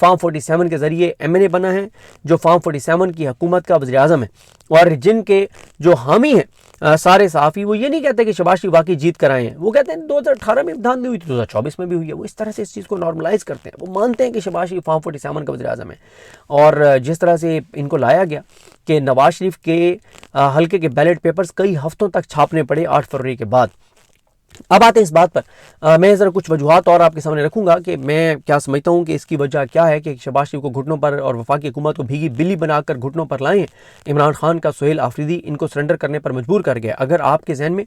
Form 47 کے ذریعے MNA بنا ہے، جو فارم 47 کی حکومت کا وزیر اعظم ہے، اور جن کے جو حامی ہیں سارے صحافی، وہ یہ نہیں کہتے کہ شہباز شریف واقعی جیت کر آئے ہیں، وہ کہتے ہیں 2018 میں دھاندلی ہوئی تھی، 2024 میں بھی ہوئی ہے۔ وہ اس طرح سے اس چیز کو نارملائز کرتے ہیں، وہ مانتے ہیں کہ شہباز شریف فارم 47 کا وزیر اعظم ہے۔ اور جس طرح سے ان کو لایا گیا کہ نواز شریف کے حلقے کے بیلٹ پیپرز کئی ہفتوں تک چھاپنے پڑے 8 فروری کے بعد۔ اب آتے ہیں اس بات پر، میں ذرا کچھ وجوہات اور آپ کے سامنے رکھوں گا کہ میں کیا سمجھتا ہوں کہ اس کی وجہ کیا ہے کہ شہباز شریف کو گھٹنوں پر اور وفاقی حکومت کو بھیگی بلی بنا کر گھٹنوں پر لائیں۔ عمران خان کا سہیل آفریدی ان کو سرنڈر کرنے پر مجبور کر گیا۔ اگر آپ کے ذہن میں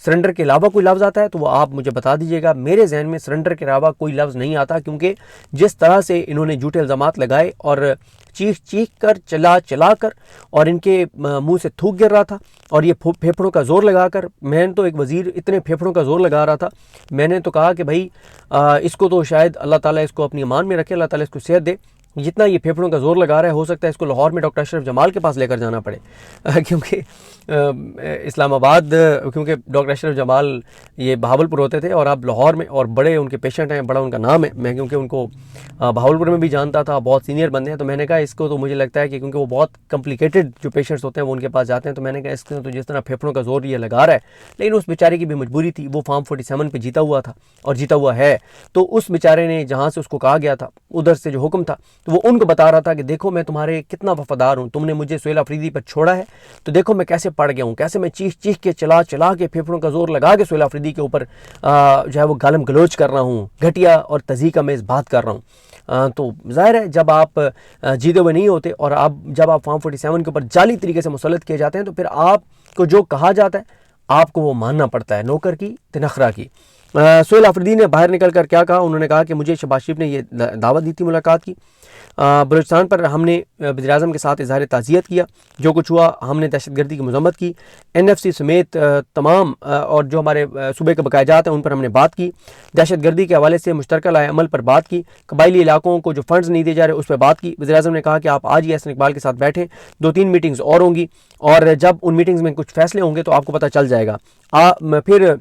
سرنڈر کے علاوہ کوئی لفظ آتا ہے تو وہ آپ مجھے بتا دیجیے گا۔ میرے ذہن میں سرنڈر کے علاوہ کوئی لفظ نہیں آتا، کیونکہ جس طرح سے انہوں نے جھوٹے الزامات لگائے اور چیخ کر چلا کر، اور ان کے منہ سے تھوک گر رہا تھا، اور یہ پھیپھڑوں کا زور لگا کر، میں نے تو ایک وزیر اتنے پھیپھڑوں کا زور لگا رہا تھا، میں نے تو کہا کہ بھائی اس کو تو شاید اللہ تعالیٰ اس کو اپنی امان میں رکھے، اللہ تعالیٰ اس کو صحت دے، جتنا یہ پھیپھڑوں کا زور لگا رہا ہے ہو سکتا ہے اس کو لاہور میں ڈاکٹر اشرف جمال کے پاس لے کر جانا پڑے، کیونکہ اسلام آباد، کیونکہ ڈاکٹر اشرف جمال یہ بہاولپور ہوتے تھے اور اب لاہور میں، اور بڑے ان کے پیشنٹ ہیں، بڑا ان کا نام ہے، میں کیونکہ ان کو بہاولپور میں بھی جانتا تھا، بہت سینئر بندے ہیں، تو میں نے کہا اس کو تو مجھے لگتا ہے کہ کیونکہ وہ بہت کمپلیکیٹڈ جو پیشنٹس ہوتے ہیں وہ ان کے پاس جاتے ہیں، تو میں نے کہا اس کو تو جس طرح پھیپھڑوں کا زور یہ لگا رہا ہے، لیکن اس بیچارے کی بھی مجبوری تھی، وہ فارم 47 پہ جیتا ہوا تھا اور جیتا ہوا ہے، تو اس بیچارے نے جہاں سے اس کو کہا گیا تھا ادھر سے جو حکم تھا تو وہ ان کو بتا رہا تھا کہ دیکھو میں تمہارے کتنا وفادار ہوں، تم نے مجھے سہیل آفریدی پر چھوڑا ہے تو دیکھو میں کیسے پڑ گیا ہوں، کیسے میں چیخ کے چلا کے پھیپھڑوں کا زور لگا کے سہیل آفریدی کے اوپر جو ہے وہ گالم گلوچ کر رہا ہوں، گھٹیا اور تضحیک آمیز بات کر رہا ہوں۔ تو ظاہر ہے جب آپ جیتے ہوئے نہیں ہوتے اور جب آپ فارم 47 کے اوپر جعلی طریقے سے مسلط کیے جاتے ہیں تو پھر آپ کو جو کہا جاتا ہے آپ کو وہ ماننا پڑتا ہے، نوکر کی تنخرا کی۔ سہیل آفریدی نے باہر نکل کر کیا کہا، انہوں نے کہا کہ مجھے شہباز شریف نے یہ دعوت دی تھی ملاقات کی، بلوچستان پر ہم نے وزیر اعظم کے ساتھ اظہار تعزیت کیا، جو کچھ ہوا ہم نے دہشت گردی کی مذمت کی، NFC سمیت تمام اور جو ہمارے صوبے کے بقایا جات ہیں ان پر ہم نے بات کی، دہشت گردی کے حوالے سے مشترکہ لائحہ عمل پر بات کی، قبائلی علاقوں کو جو فنڈز نہیں دیے جا رہے اس پہ بات کی۔ وزیر اعظم نے کہا کہ آپ آج ہی احسن اقبال کے ساتھ بیٹھیں، 2-3 میٹنگز اور ہوں گی، اور جب ان میٹنگز میں کچھ فیصلے ہوں گے تو آپ کو پتہ چل جائے گا۔ پھر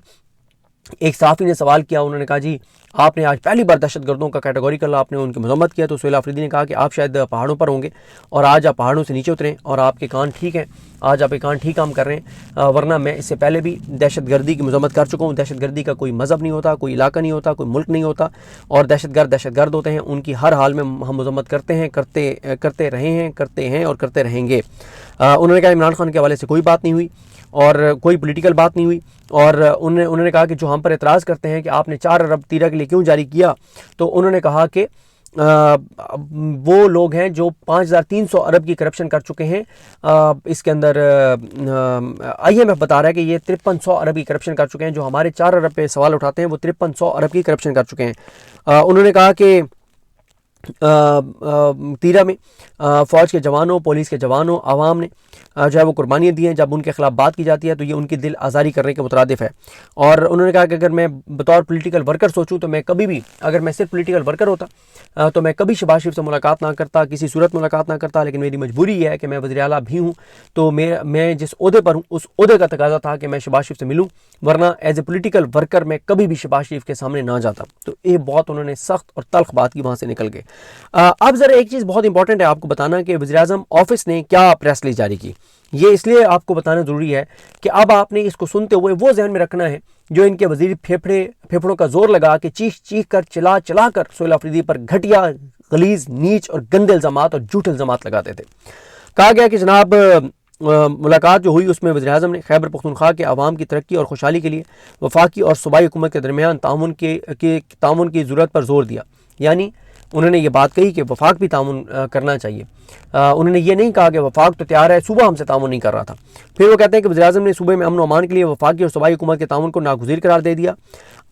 ایک صحافی نے سوال کیا، انہوں نے کہا جی آپ نے آج پہلی بار دہشت گردوں کا کیٹیگوریکل آپ نے ان کی مذمت کیا، تو سہیل آفریدی نے کہا کہ آپ شاید پہاڑوں پر ہوں گے اور آج آپ پہاڑوں سے نیچے اتریں اور آپ کے کان ٹھیک ہیں، آج آپ کے کان ٹھیک کام کر رہے ہیں، ورنہ میں اس سے پہلے بھی دہشت گردی کی مذمت کر چکا ہوں۔ دہشت گردی کا کوئی مذہب نہیں ہوتا، کوئی علاقہ نہیں ہوتا، کوئی ملک نہیں ہوتا، اور دہشت گرد ہوتے ہیں، ان کی ہر حال میں ہم مذمت کرتے ہیں، کرتے رہے ہیں، کرتے ہیں اور کرتے رہیں گے۔ انہوں نے کہا عمران خان کے حوالے سے کوئی بات نہیں ہوئی اور کوئی پولیٹیکل بات نہیں ہوئی، اور انہوں نے کہا کہ جو ہم پر اعتراض کرتے ہیں کہ آپ نے 4 ارب تیرہ کے لیے کیوں جاری کیا، تو انہوں نے کہا کہ وہ لوگ ہیں جو 5300 ارب کی کرپشن کر چکے ہیں، اس کے اندر IMF بتا رہا ہے کہ یہ 5300 ارب کی کرپشن کر چکے ہیں، جو ہمارے 4 ارب پہ سوال اٹھاتے ہیں وہ 5300 ارب کی کرپشن کر چکے ہیں۔ انہوں نے کہا کہ تیرہ میں فوج کے جوانوں، پولیس کے جوانوں، عوام نے جو ہے وہ قربانیاں دی ہیں، جب ان کے خلاف بات کی جاتی ہے تو یہ ان کی دل آزاری کرنے کے مترادف ہے۔ اور انہوں نے کہا کہ اگر میں بطور پولیٹیکل ورکر سوچوں تو میں کبھی بھی، اگر میں صرف پولیٹیکل ورکر ہوتا تو میں کبھی شہباز شریف سے ملاقات نہ کرتا، کسی صورت ملاقات نہ کرتا، لیکن میری مجبوری یہ ہے کہ میں وزیر اعلیٰ بھی ہوں، تو میں جس عہدے پر ہوں اس عہدے کا تقاضا تھا کہ میں شہباز شریف سے ملوں، ورنہ ایز اے پولیٹیکل ورکر میں کبھی بھی شہباز شریف کے سامنے نہ جاتا۔ تو یہ بہت انہوں نے سخت اور تلخ بات کی وہاں سے نکل کے۔ اب ذرا ایک چیز بہت امپورٹنٹ ہے آپ کو بتانا کہ وزیر اعظم آفس نے کیا پریس ریلیز جاری کی، یہ اس لیے آپ کو بتانا ضروری ہے کہ اب آپ نے اس کو سنتے ہوئے وہ ذہن میں رکھنا ہے جو ان کے وزیر پھیپھڑوں کا زور لگا کے چیخ کر چلا کر سہیل آفریدی پر گھٹیا، غلیظ، نیچ اور گندے الزامات اور جھوٹے الزامات لگاتے تھے۔ کہا گیا کہ جناب ملاقات جو ہوئی اس میں وزیر اعظم نے خیبر پختونخوا کے عوام کی ترقی اور خوشحالی کے لیے وفاقی اور صوبائی حکومت کے درمیان تعاون کی ضرورت پر زور دیا، یعنی انہوں نے یہ بات کہی کہ وفاق بھی تعاون کرنا چاہیے۔ انہوں نے یہ نہیں کہا کہ وفاق تو تیار ہے، صوبہ ہم سے تعاون نہیں کر رہا تھا۔ پھر وہ کہتے ہیں کہ وزیر اعظم نے صوبے میں امن و امان کے لیے وفاقی اور صوبائی حکومت کے تعاون کو ناگزیر قرار دے دیا۔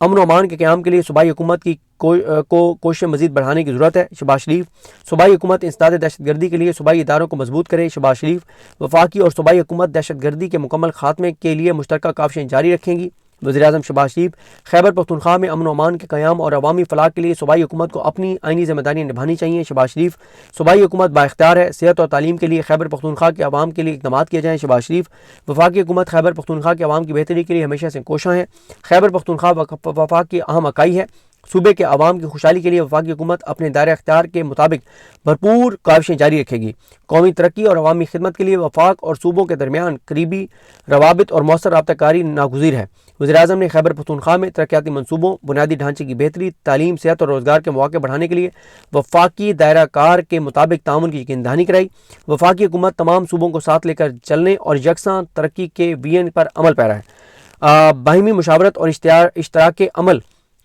امن و امان کے قیام کے لیے صوبائی حکومت کی کوششیں مزید بڑھانے کی ضرورت ہے، شہباز شریف۔ صوبائی حکومت انسداد دہشت گردی کے لیے صوبائی اداروں کو مضبوط کرے، شہباز شریف۔ وفاقی اور صوبائی حکومت دہشت گردی کے مکمل خاتمے کے لیے مشترکہ کاوشیں جاری رکھیں گی، وزیر اعظم شہباز شریف۔ خیبر پختونخوا میں امن و امان کے قیام اور عوامی فلاح کے لیے صوبائی حکومت کو اپنی آئینی ذمہ داریاں نبھانی چاہیے، شہباز شریف۔ صوبائی حکومت بااختیار ہے، صحت اور تعلیم کے لیے خیبر پختونخوا کے عوام کے لیے اقدامات کیے جائیں، شہباز شریف۔ وفاقی حکومت خیبر پختونخوا کے عوام کی بہتری کے لیے ہمیشہ سے کوشاں ہے، خیبر پختونخوا وفاق کی اہم اکائی ہے، صوبے کے عوام کی خوشحالی کے لیے وفاقی حکومت اپنے دائرہ اختیار کے مطابق بھرپور کاوشیں جاری رکھے گی۔ قومی ترقی اور عوامی خدمت کے لیے وفاق اور صوبوں کے درمیان قریبی روابط اور مؤثر رابطہ کاری ناگزیر ہے۔ وزیراعظم نے خیبر پختونخوا میں ترقیاتی منصوبوں، بنیادی ڈھانچے کی بہتری، تعلیم، صحت اور روزگار کے مواقع بڑھانے کے لیے وفاقی دائرہ کار کے مطابق تعاون کی یقین دہانی کرائی۔ وفاقی حکومت تمام صوبوں کو ساتھ لے کر چلنے اور یکساں ترقی کے ویژن پر عمل پیرا ہے۔ باہمی مشاورت اور اشتراک عمل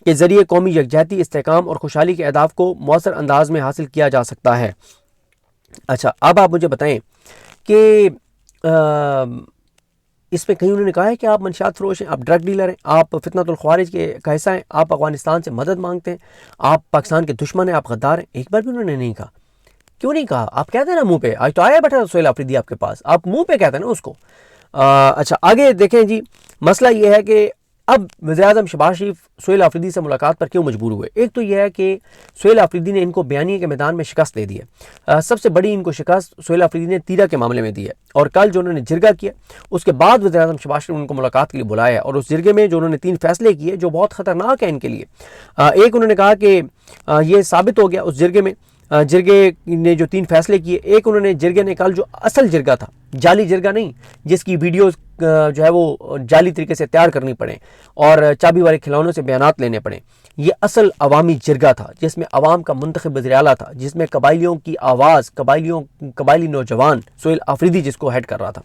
کے ذریعے قومی یکجہتی، استحکام اور خوشحالی کے اہداف کو مؤثر انداز میں حاصل کیا جا سکتا ہے۔ اچھا، اب آپ مجھے بتائیں کہ اس میں کہیں انہوں نے کہا ہے کہ آپ منشیات فروش ہیں، آپ ڈرگ ڈیلر ہیں، آپ فتنۃ الخوارج کا حصہ ہیں، آپ افغانستان سے مدد مانگتے ہیں، آپ پاکستان کے دشمن ہیں، آپ غدار ہیں؟ ایک بار بھی انہوں نے نہیں کہا۔ کیوں نہیں کہا؟ آپ کہتے ہیں نا منہ پہ، آج تو آیا بیٹھا سہیل آفریدی آپ کے پاس، آپ منہ پہ کہتے ہیں نا اس کو۔ اچھا آگے دیکھیں جی، مسئلہ یہ ہے کہ اب وزیراعظم شہباز شریف سہیل آفریدی سے ملاقات پر کیوں مجبور ہوئے؟ ایک تو یہ ہے کہ سہیل آفریدی نے ان کو بیانیے کے میدان میں شکست دے دی ہے۔ سب سے بڑی ان کو شکست سہیل آفریدی نے تیرا کے معاملے میں دی ہے، اور کل جو انہوں نے جرگہ کیا اس کے بعد وزیراعظم شہباز شریف نے ان کو ملاقات کے لیے بلایا ہے، اور اس جرگے میں جو انہوں نے 3 فیصلے کیے جو بہت خطرناک ہیں ان کے لیے۔ ایک انہوں نے کہا کہ یہ ثابت ہو گیا اس جرگے میں، جرگے نے جو 3 فیصلے کیے، ایک انہوں نے جرگے نے کل جو اصل جرگہ تھا، جعلی جرگہ نہیں جس کی ویڈیوز جو ہے وہ جعلی طریقے سے تیار کرنی پڑیں اور چابی والے کھلونوں سے بیانات لینے پڑیں، یہ اصل عوامی جرگہ تھا جس میں عوام کا منتخب وزیر اعلیٰ تھا، جس میں قبائلیوں کی آواز، قبائلی نوجوان سہیل آفریدی جس کو ہیڈ کر رہا تھا،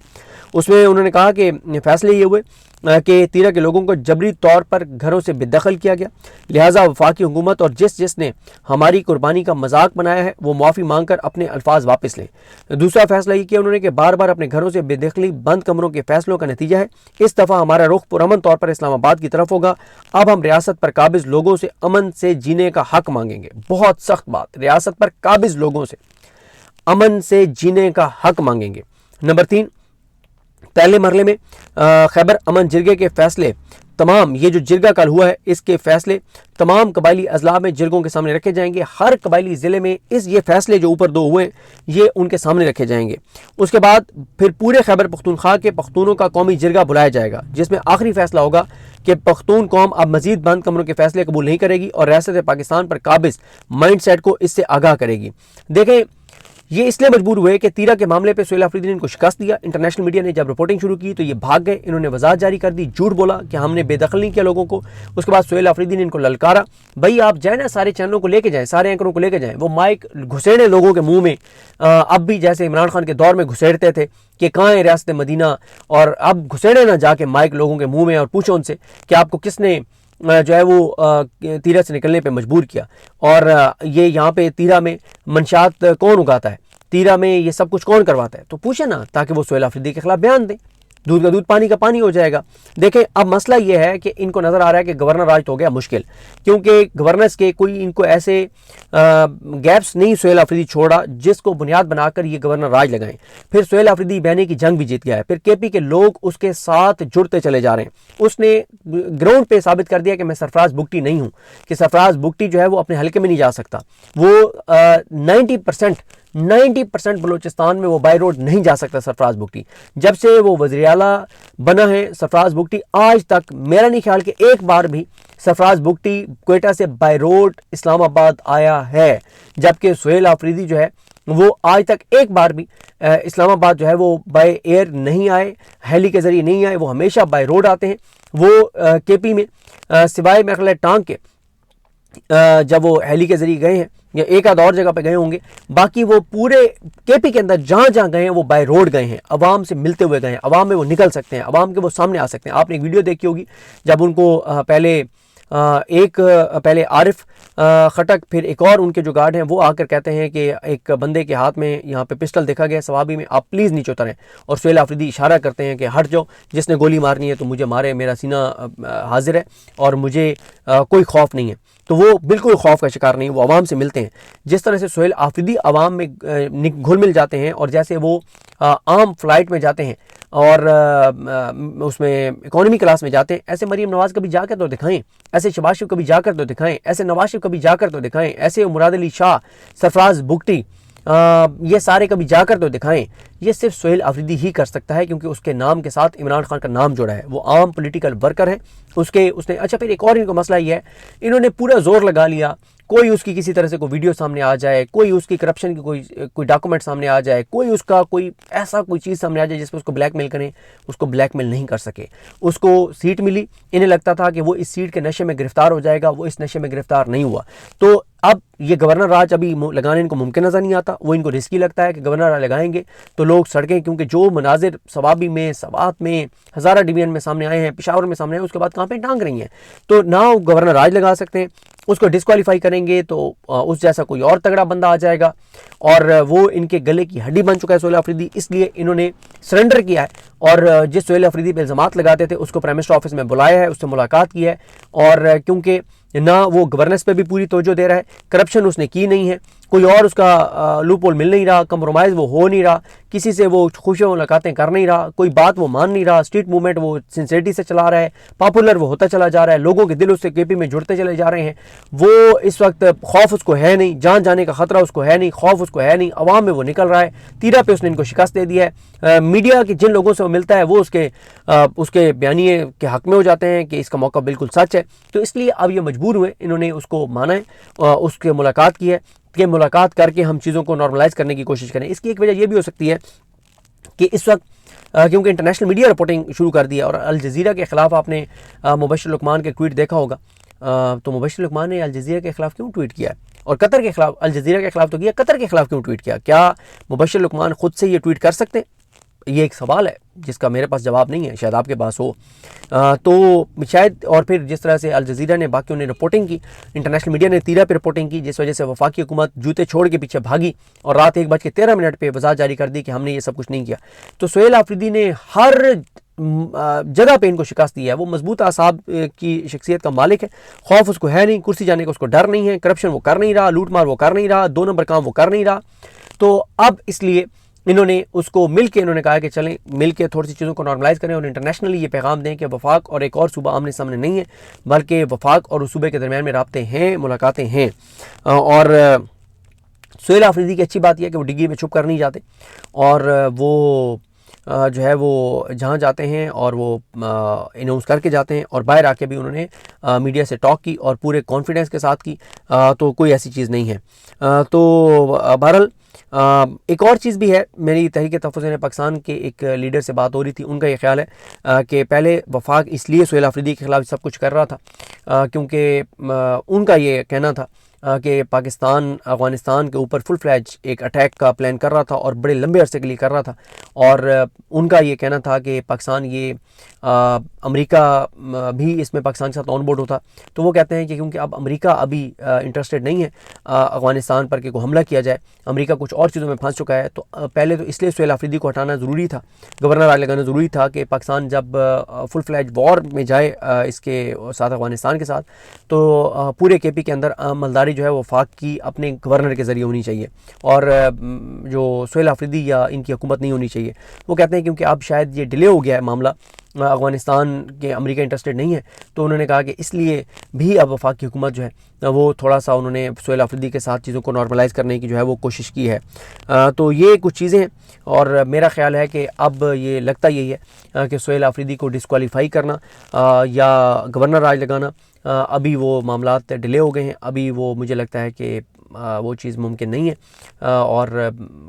اس میں انہوں نے کہا کہ فیصلے یہ ہوئے کہ تیرا کے لوگوں کو جبری طور پر گھروں سے بے دخل کیا گیا، لہٰذا وفاقی حکومت اور جس نے ہماری قربانی کا مذاق بنایا ہے وہ معافی مانگ کر اپنے الفاظ واپس لیں۔ دوسرا فیصلہ یہ کیا انہوں نے کہ بار بار اپنے گھروں سے بے دخلی بند کمروں کے فیصلوں کا نتیجہ ہے، اس دفعہ ہمارا رخ پرامن طور پر اسلام آباد کی طرف ہوگا، اب ہم ریاست پر قابض لوگوں سے امن سے جینے کا حق مانگیں گے۔ بہت سخت بات، ریاست پر قابض لوگوں سے امن سے جینے کا حق مانگیں گے۔ نمبر 3، پہلے مرحلے میں خیبر امن جرگے کے فیصلے تمام، یہ جو جرگہ کل ہوا ہے اس کے فیصلے تمام قبائلی اضلاع میں جرگوں کے سامنے رکھے جائیں گے، ہر قبائلی ضلع میں یہ فیصلے جو اوپر 2 ہوئے یہ ان کے سامنے رکھے جائیں گے۔ اس کے بعد پھر پورے خیبر پختونخوا کے پختونوں کا قومی جرگہ بلایا جائے گا، جس میں آخری فیصلہ ہوگا کہ پختون قوم اب مزید بند کمروں کے فیصلے قبول نہیں کرے گی اور ریاست پاکستان پر قابض مائنڈ سیٹ کو اس سے آگاہ کرے گی۔ دیکھیں یہ اس لیے مجبور ہوئے کہ تیرا کے معاملے پہ سہیل آفریدی نے ان کو شکست دیا، انٹرنیشنل میڈیا نے جب رپورٹنگ شروع کی تو یہ بھاگ گئے، انہوں نے وضاحت جاری کر دی، جھوٹ بولا کہ ہم نے بے دخل نہیں کیا لوگوں کو۔ اس کے بعد سہیل آفریدی نے ان کو للکارا، بھائی آپ جائیں نا سارے چینلوں کو لے کے جائیں، سارے اینکروں کو لے کے جائیں، وہ مائک گھسیڑے لوگوں کے منہ میں، اب بھی جیسے عمران خان کے دور میں گھسیڑتے تھے کہ کہاں ہے ریاست مدینہ، اور اب گھسیڑے نہ جا کے مائک لوگوں کے منہ میں اور پوچھو ان سے کہ آپ کو کس نے جو ہے وہ تیرا سے نکلنے پہ مجبور کیا، اور یہ یہاں پہ تیرا میں منشیات کون اگاتا ہے، تیرا میں یہ سب کچھ کون کرواتا ہے، تو پوچھیں نا تاکہ وہ سہیل آفریدی کے خلاف بیان دیں، دودھ کا دودھ پانی کا پانی ہو جائے گا۔ دیکھیں اب مسئلہ یہ ہے کہ ان کو نظر آ رہا ہے کہ گورنر راج تو ہو گیا مشکل، کیونکہ گورننس کے کوئی ان کو ایسے گیپس نہیں سہیل آفریدی چھوڑا جس کو بنیاد بنا کر یہ گورنر راج لگائیں۔ پھر سہیل آفریدی بیانی کی جنگ بھی جیت گیا ہے، پھر کے پی کے لوگ اس کے ساتھ جڑتے چلے جا رہے ہیں، اس نے گراؤنڈ پہ ثابت کر دیا کہ میں سرفراز بگٹی نہیں ہوں، کہ سرفراز بگٹی جو ہے وہ اپنے حلقے میں نہیں جا سکتا، وہ 90% بلوچستان میں وہ بائی روڈ نہیں جا سکتا سرفراز بگٹی۔ جب سے وہ وزیر اعلیٰ بنا ہے سرفراز بگٹی، آج تک میرا نہیں خیال کہ ایک بار بھی سرفراز بگٹی کوئٹہ سے بائی روڈ اسلام آباد آیا ہے، جبکہ سہیل آفریدی جو ہے وہ آج تک ایک بار بھی اسلام آباد جو ہے وہ بائی ایئر نہیں آئے، ہیلی کے ذریعے نہیں آئے، وہ ہمیشہ بائی روڈ آتے ہیں۔ وہ کے پی میں سوائے میرے ٹانگ کے جب وہ ہیلی کے ذریعے گئے ہیں یا ایک آدھ اور جگہ پہ گئے ہوں گے، باقی وہ پورے کے پی کے اندر جہاں جہاں گئے ہیں وہ بائی روڈ گئے ہیں، عوام سے ملتے ہوئے گئے ہیں، عوام میں وہ نکل سکتے ہیں، عوام کے وہ سامنے آ سکتے ہیں۔ آپ نے ایک ویڈیو دیکھی ہوگی جب ان کو پہلے عارف خٹک، پھر ایک اور ان کے جو گارڈ ہیں وہ آ کر کہتے ہیں کہ ایک بندے کے ہاتھ میں یہاں پہ پسٹل دیکھا گیا صوابی میں، آپ پلیز نیچے اتریں، اور سہیل آفریدی اشارہ کرتے ہیں کہ ہٹ جاؤ، جس نے گولی مارنی ہے تو مجھے مارے، میرا سینہ حاضر ہے اور مجھے کوئی خوف نہیں ہے۔ تو وہ بالکل خوف کا شکار نہیں، وہ عوام سے ملتے ہیں۔ جس طرح سے سہیل آفریدی عوام میں گھل مل جاتے ہیں، اور جیسے وہ عام فلائٹ میں جاتے ہیں اور اس میں اکانومی کلاس میں جاتے ہیں، ایسے مریم نواز کبھی جا کر تو دکھائیں، ایسے شہباز شریف کبھی جا کر تو دکھائیں، ایسے نواز شریف کبھی جا کر تو دکھائیں، ایسے مراد علی شاہ، سرفراز بگٹی یہ سارے کبھی جا کر تو دکھائیں، یہ صرف سہیل آفریدی ہی کر سکتا ہے، کیونکہ اس کے نام کے ساتھ عمران خان کا نام جڑا ہے، وہ عام پولیٹیکل ورکر ہیں اس نے اچھا پھر ایک اور ان کو مسئلہ یہ ہے، انہوں نے پورا زور لگا لیا، کوئی اس کی کسی طرح سے کوئی ویڈیو سامنے آ جائے، کوئی اس کی کرپشن کی کوئی ڈاکومنٹ سامنے آ جائے، کوئی اس کا کوئی ایسا کوئی چیز سامنے آ جائے جس پہ اس کو بلیک میل کریں، اس کو بلیک میل نہیں کر سکے۔ اس کو سیٹ ملی، انہیں لگتا تھا کہ وہ اس سیٹ کے نشے میں گرفتار ہو جائے گا، وہ اس نشے میں گرفتار نہیں ہوا۔ تو اب یہ گورنر راج ابھی لگانے ان کو ممکن نظر نہیں آتا، وہ ان کو رسکی لگتا ہے کہ گورنر راج لگائیں گے تو لوگ سڑکیں، کیونکہ جو مناظر صوابی میں، سوات میں، ہزارہ ڈویژن میں سامنے آئے ہیں، پشاور میں سامنے آئے ہیں، اس کے بعد کہاں پہ ٹانگ رہی ہیں، تو نہ گورنر راج لگا سکتے ہیں، اس کو ڈسکوالیفائی کریں گے تو اس جیسا کوئی اور تگڑا بندہ آ جائے گا، اور وہ ان کے گلے کی ہڈی بن چکا ہے سہیل آفریدی، اس لیے انہوں نے سرنڈر کیا ہے، اور جس سہیل آفریدی پہ الزامات لگاتے تھے اس کو پرائم منسٹر آفس میں بلایا ہے، اس سے ملاقات کی ہے، اور کیونکہ نہ وہ گورننس پہ بھی پوری توجہ دے رہا ہے، کرپشن اس نے کی نہیں ہے، کوئی اور اس کا لوپ ہول مل نہیں رہا، کمپرومائز وہ ہو نہیں رہا، کسی سے وہ خفیہ ملاقاتیں کر نہیں رہا، کوئی بات وہ مان نہیں رہا، اسٹریٹ موومنٹ وہ سنسیریٹی سے چلا رہا ہے، پاپولر وہ ہوتا چلا جا رہا ہے، لوگوں کے دل اس سے کے پی میں جڑتے چلے جا رہے ہیں، وہ اس وقت خوف اس کو ہے نہیں، جان جانے کا خطرہ اس کو ہے نہیں، خوف اس کو ہے نہیں، عوام میں وہ نکل رہا ہے، تیرا پہ اس نے ان کو شکست دے دیا ہے، میڈیا کے جن لوگوں سے وہ ملتا ہے وہ اس کے بیانیے کے حق میں ہو جاتے ہیں کہ اس کا موقع بالکل سچ ہے، تو اس لیے اب یہ مجبور ہوئے، انہوں نے اس کو مانا ہے، اس کے ملاقات کی ہے کہ ملاقات کر کے ہم چیزوں کو نارملائز کرنے کی کوشش کریں۔ اس کی ایک وجہ یہ بھی ہو سکتی ہے کہ اس وقت کیونکہ انٹرنیشنل میڈیا رپورٹنگ شروع کر دی ہے، اور الجزیرہ کے خلاف آپ نے مبشر لقمان کے ٹویٹ دیکھا ہوگا، تو مبشر لقمان نے الجزیرہ کے خلاف کیوں ٹویٹ کیا ہے، اور قطر کے خلاف، الجزیرہ کے خلاف تو کیا، قطر کے خلاف کیوں ٹویٹ کیا؟ کیا مبشر لقمان خود سے یہ ٹویٹ کر سکتے ہیں؟ یہ ایک سوال ہے جس کا میرے پاس جواب نہیں ہے، شاید آپ کے پاس ہو، تو شاید، اور پھر جس طرح سے الجزیرہ نے باقیوں نے رپورٹنگ کی، انٹرنیشنل میڈیا نے تیرا پہ رپورٹنگ کی، جس وجہ سے وفاقی حکومت جوتے چھوڑ کے پیچھے بھاگی اور رات 1:13 پہ وضاحت جاری کر دی کہ ہم نے یہ سب کچھ نہیں کیا۔ تو سہیل آفریدی نے ہر جگہ پہ ان کو شکست دی ہے، وہ مضبوط اعصاب کی شخصیت کا مالک ہے، خوف اس کو ہے نہیں، کرسی جانے کا اس کو ڈر نہیں ہے، کرپشن وہ کر نہیں رہا، لوٹ مار وہ کر نہیں رہا، 2 نمبر کام وہ کر نہیں رہا، تو اب اس لیے انہوں نے اس کو مل کے انہوں نے کہا کہ چلیں مل کے تھوڑی سی چیزوں کو نارملائز کریں، اور انٹرنیشنلی یہ پیغام دیں کہ وفاق اور ایک اور صوبہ آمنے سامنے نہیں ہے، بلکہ وفاق اور اس صوبے کے درمیان میں رابطے ہیں، ملاقاتیں ہیں، اور سہیل آفریدی کی اچھی بات یہ ہے کہ وہ ڈگی میں چھپ کر نہیں جاتے، اور وہ جو ہے وہ جہاں جاتے ہیں اور وہ اناؤنس کر کے جاتے ہیں، اور باہر آ کے بھی انہوں نے میڈیا سے ٹاک کی اور پورے کانفیڈنس کے ساتھ کی، تو کوئی ایسی چیز نہیں ہے۔ تو بہرحال ایک اور چیز بھی ہے، میری تحریک تحفظ پاکستان کے ایک لیڈر سے بات ہو رہی تھی، ان کا یہ خیال ہے کہ پہلے وفاق اس لیے سہیل آفریدی کے خلاف سب کچھ کر رہا تھا کیونکہ ان کا یہ کہنا تھا کہ پاکستان افغانستان کے اوپر فل فلیج ایک اٹیک کا پلان کر رہا تھا اور بڑے لمبے عرصے کے لیے کر رہا تھا، اور ان کا یہ کہنا تھا کہ پاکستان یہ امریکہ بھی اس میں پاکستان کے ساتھ آن بورڈ ہوتا، تو وہ کہتے ہیں کہ کیونکہ اب امریکہ ابھی انٹرسٹڈ نہیں ہے افغانستان پر کہ کوئی حملہ کیا جائے، امریکہ کچھ اور چیزوں میں پھنس چکا ہے، تو پہلے تو اس لیے سہیل آفریدی کو ہٹانا ضروری تھا، گورنر راج لگانا ضروری تھا کہ پاکستان جب فل فلیج وار میں جائے اس کے ساتھ افغانستان کے ساتھ، تو پورے کے پی کے اندر عملداری جو ہے وہ وفاق کی اپنے گورنر کے ذریعے ہونی چاہیے، اور جو سہیل آفریدی یا ان کی حکومت نہیں ہونی چاہیے۔ وہ کہتے ہیں کیونکہ اب شاید یہ ڈیلے ہو گیا ہے معاملہ، افغانستان کے امریکہ انٹرسٹڈ نہیں ہے، تو انہوں نے کہا کہ اس لیے بھی اب وفاق کی حکومت جو ہے وہ تھوڑا سا انہوں نے سہیل آفریدی کے ساتھ چیزوں کو نارملائز کرنے کی جو ہے وہ کوشش کی ہے۔ تو یہ کچھ چیزیں ہیں، اور میرا خیال ہے کہ اب یہ لگتا یہی ہے کہ سہیل آفریدی کو ڈسکوالیفائی کرنا یا گورنر راج لگانا، ابھی وہ معاملات ڈیلے ہو گئے ہیں، ابھی وہ مجھے لگتا ہے کہ وہ چیز ممکن نہیں ہے، اور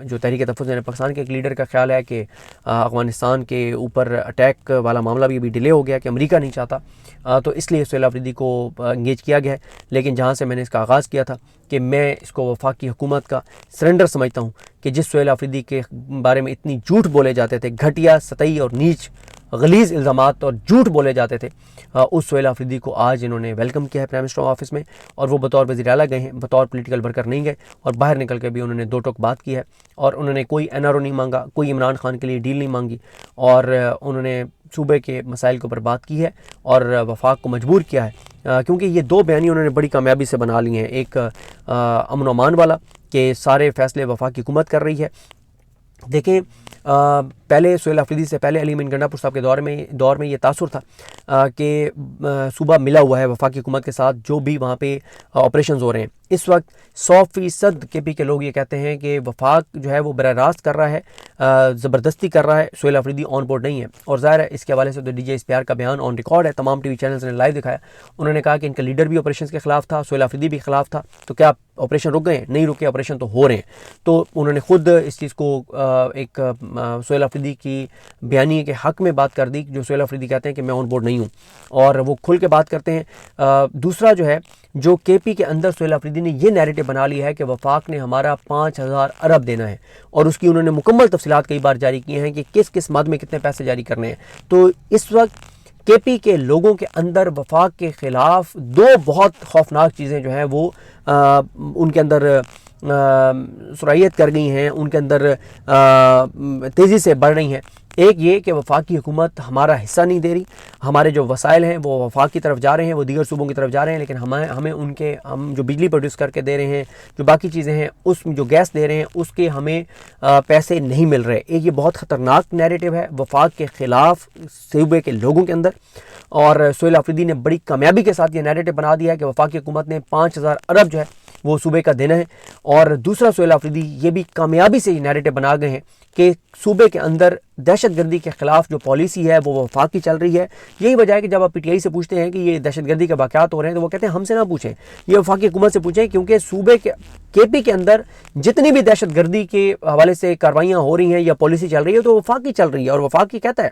جو تحریک تحفظ پاکستان کے ایک لیڈر کا خیال ہے کہ افغانستان کے اوپر اٹیک والا معاملہ بھی ابھی ڈیلے ہو گیا کہ امریکہ نہیں چاہتا، تو اس لیے سہیل آفریدی کو انگیج کیا گیا ہے، لیکن جہاں سے میں نے اس کا آغاز کیا تھا کہ میں اس کو وفاق کی حکومت کا سرنڈر سمجھتا ہوں کہ جس سہیل آفریدی کے بارے میں اتنی جھوٹ بولے جاتے تھے، گھٹیا، سطحی اور نیچ غلیظ الزامات اور جھوٹ بولے جاتے تھے، اس سہیل آفریدی کو آج انہوں نے ویلکم کیا ہے پرائم منسٹر آفس میں، اور وہ بطور وزیر اعلیٰ گئے ہیں، بطور پولیٹیکل ورکر نہیں گئے، اور باہر نکل کے بھی انہوں نے 2 ٹوک بات کی ہے، اور انہوں نے کوئی NRO نہیں مانگا، کوئی عمران خان کے لیے ڈیل نہیں مانگی، اور انہوں نے صوبے کے مسائل کے اوپر بات کی ہے اور وفاق کو مجبور کیا ہے، کیونکہ یہ 2 بیانیے انہوں نے بڑی کامیابی سے بنا لی ہیں، ایک امن و امان والا کہ سارے فیصلے وفاق کی حکومت کر رہی ہے۔ دیکھیں پہلے سہیل آفریدی سے پہلے علی امین گنڈا پور صاحب کے دور میں یہ تاثر تھا کہ صوبہ ملا ہوا ہے وفاقی حکومت کے ساتھ جو بھی وہاں پہ آپریشنز ہو رہے ہیں. اس وقت 100% کے پی کے لوگ یہ کہتے ہیں کہ وفاق جو ہے وہ براہ راست کر رہا ہے, زبردستی کر رہا ہے, سہیل آفریدی آن بورڈ نہیں ہے. اور ظاہر ہے اس کے حوالے سے تو D J S P R کا بیان آن ریکارڈ ہے, تمام ٹی وی چینلز نے لائیو دکھایا. انہوں نے کہا کہ ان کا لیڈر بھی آپریشن کے خلاف تھا, سہیل آفریدی بھی خلاف تھا, تو کیا آپریشن رک گئے ہیں؟ نہیں رکے, آپریشن تو ہو رہے ہیں. تو انہوں نے خود اس چیز کو ایک سہیل آفریدی کی بیانیے کے حق میں بات کر دی, جو سہیل آفریدی کہتے ہیں کہ میں آن بورڈ نہیں ہوں, اور وہ کھل کے بات کرتے ہیں. دوسرا جو ہے, جو کے پی کے اندر سہیل آفریدی نے یہ نیریٹو بنا لیا ہے کہ وفاق نے ہمارا 5000 ارب دینا ہے, اور اس کی انہوں نے مکمل تفصیلات کئی بار جاری کی ہیں کہ کس کس مد میں کتنے پیسے جاری کرنے ہیں. تو اس وقت کے پی کے لوگوں کے اندر وفاق کے خلاف دو بہت خوفناک چیزیں جو ہیں وہ ان کے اندر سرائیت کر گئی ہیں, ان کے اندر تیزی سے بڑھ رہی ہیں. ایک یہ کہ وفاقی حکومت ہمارا حصہ نہیں دے رہی, ہمارے جو وسائل ہیں وہ وفاق کی طرف جا رہے ہیں, وہ دیگر صوبوں کی طرف جا رہے ہیں, لیکن ہمیں ہم جو بجلی پروڈیوس کر کے دے رہے ہیں, جو باقی چیزیں ہیں, اس جو گیس دے رہے ہیں, اس کے ہمیں پیسے نہیں مل رہے. ایک یہ بہت خطرناک نیریٹو ہے وفاق کے خلاف صوبے کے لوگوں کے اندر, اور سہیل آفریدی نے بڑی کامیابی کے ساتھ یہ نیریٹو بنا دیا ہے کہ وفاقی حکومت نے 5000 ارب جو ہے وہ صوبے کا دینا ہے. اور دوسرا, سہیل آفریدی یہ بھی کامیابی سے یہ نیریٹو بنا گئے ہیں کہ صوبے کے اندر دہشت گردی کے خلاف جو پالیسی ہے وہ وفاق کی چل رہی ہے. یہی وجہ ہے کہ جب آپ پی ٹی آئی سے پوچھتے ہیں کہ یہ دہشت گردی کے واقعات ہو رہے ہیں تو وہ کہتے ہیں ہم سے نہ پوچھیں, یہ وفاقی حکومت سے پوچھیں, کیونکہ صوبے کے پی کے اندر جتنی بھی دہشت گردی کے حوالے سے کاروائیاں ہو رہی ہیں یا پالیسی چل رہی ہے تو وفاق کی چل رہی ہے, اور وفاق کی کہتا ہے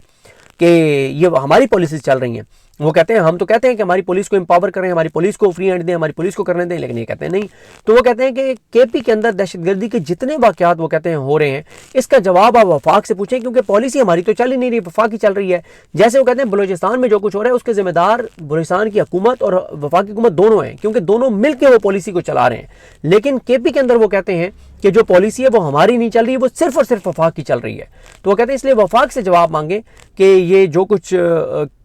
کہ یہ ہماری پالیسیز چل رہی ہیں. وہ کہتے ہیں ہم تو کہتے ہیں کہ ہماری پولیس کو امپاور کریں, ہماری پولیس کو فری ہینڈ دیں, ہماری پولیس کو کرنے دیں, لیکن یہ کہتے ہیں نہیں. تو وہ کہتے ہیں کہ کے پی کے اندر دہشت گردی کے جتنے واقعات وہ کہتے ہیں ہو رہے ہیں, اس کا جواب آپ وفاق سے پوچھیں, کیونکہ پالیسی ہماری تو چل ہی نہیں رہی, وفاق کی چل رہی ہے. جیسے وہ کہتے ہیں بلوچستان میں جو کچھ ہو رہا ہے اس کے ذمہ دار بلوچستان کی حکومت اور وفاقی حکومت دونوں ہیں, کیونکہ دونوں مل کے وہ پالیسی کو چلا رہے ہیں. لیکن کے پی کے اندر وہ کہتے ہیں کہ جو پالیسی ہے وہ ہماری نہیں چل رہی, وہ صرف اور صرف وفاق کی چل رہی ہے. تو وہ کہتے ہیں اس لیے وفاق سے جواب مانگیں کہ یہ جو کچھ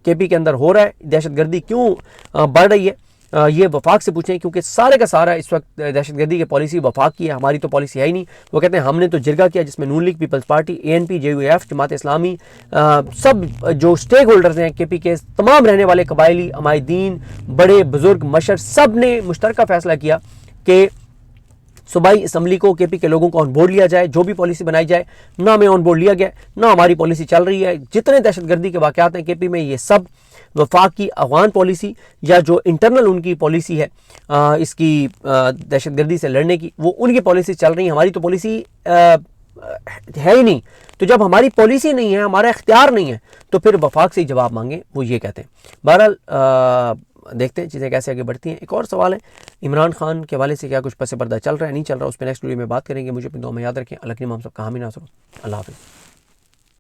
کے پی کے اندر ہو رہا ہے, دہشت گردی کیوں بڑھ رہی ہے, یہ وفاق سے پوچھیں, کیونکہ سارے کا سارا اس وقت دہشت گردی کی پالیسی وفاق کی ہے, ہماری تو پالیسی ہے ہی نہیں. وہ کہتے ہیں ہم نے تو جرگہ کیا جس میں Noon league, peoples party, A N P, J U F, Jamaat Islami, سب جو اسٹیک ہولڈرز ہیں کے پی کے, تمام رہنے والے قبائلی, عمائدین, بڑے بزرگ, مشر, سب نے مشترکہ فیصلہ کیا کہ صوبائی اسمبلی کو کے پی کے لوگوں کو آن بورڈ لیا جائے, جو بھی پالیسی بنائی جائے. نہ ہمیں آن بورڈ لیا گیا, نہ ہماری پالیسی چل رہی ہے. جتنے دہشت گردی کے واقعات ہیں کے پی میں, یہ سب وفاق کی افغان پالیسی یا جو انٹرنل ان کی پالیسی ہے اس کی دہشت گردی سے لڑنے کی, وہ ان کی پالیسی چل رہی ہیں. ہماری تو پالیسی ہے ہی نہیں. تو جب ہماری پالیسی نہیں ہے, ہمارا اختیار نہیں ہے, تو پھر وفاق سے ہی جواب مانگیں, وہ یہ کہتے ہیں. بہرحال دیکھتے ہیں چیزیں کیسے آگے بڑھتی ہیں. ایک اور سوال ہے عمران خان کے حوالے سے, کیا کچھ پس پردہ چل رہا ہے, نہیں چل رہا, اس پہ نیکسٹ ویڈیو میں بات کریں گے. مجھے اپنی دعا میں یاد رکھیں. اللہ کے نام سب کا حامی ناصر ہو. اللہ حافظ.